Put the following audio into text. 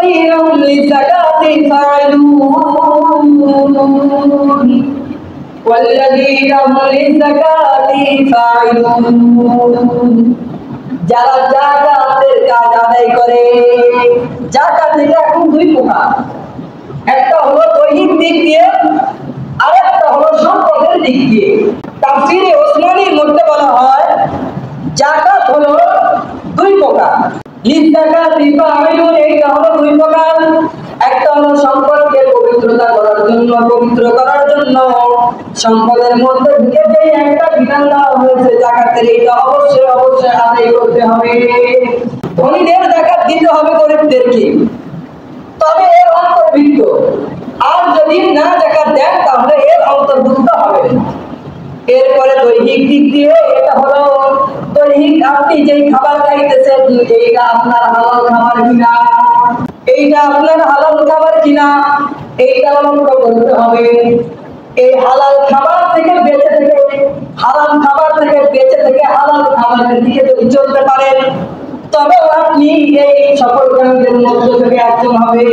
والذين هم للزكاة فاعلون والذين هم للزكاة فاعلون যারা যাকাতের কাজ আদায় করে। যাকাত এটা এখন দুই প্রকার, একটা হলো দৈহিক দিক দিয়ে, আর একটা হলো সম্পদের দিক দিয়ে। তাফসীরে ওসমানীর মধ্যে বলা হয় যাকাত হলো দুই প্রকার। লিযাকাতি ফাইলুন, এটা হলো দুই প্রকার। একটা হলো সম্পদকে পবিত্রতা করার জন্য, পবিত্র করার জন্য সম্পদের মধ্যে ঢুকে যে একটা বিধান দেওয়া হয়েছে যাকাতের, এটা অবশ্যই অবশ্যই আদায় করতে হবে। ধনীদের যাকাত দিতে হবে গরিবদেরকে, তবে এর অন্তর্ভুক্ত। আর যদি না যাকাত দেন তাহলে এর অন্তর্ভুক্ত হবে। এরপরে দৈহিক দিক দিয়ে, এটা হলো দৈহিক, আপনি যেই খাবার খাইতেছেন এইটা আপনার হালাল খাবার কিনা, এইটা আপনার হালাল খাবার কিনা এইটা লক্ষ্য করতে হবে। এই হালাল খাবার থেকে বেঁচে থেকে, হারাম খাবার থেকে বেঁচে থেকে হালাল খাবারের দিকে যদি চলতে পারেন তবে আপনি এই সকল কাজের মধ্য থেকে একজন হবে।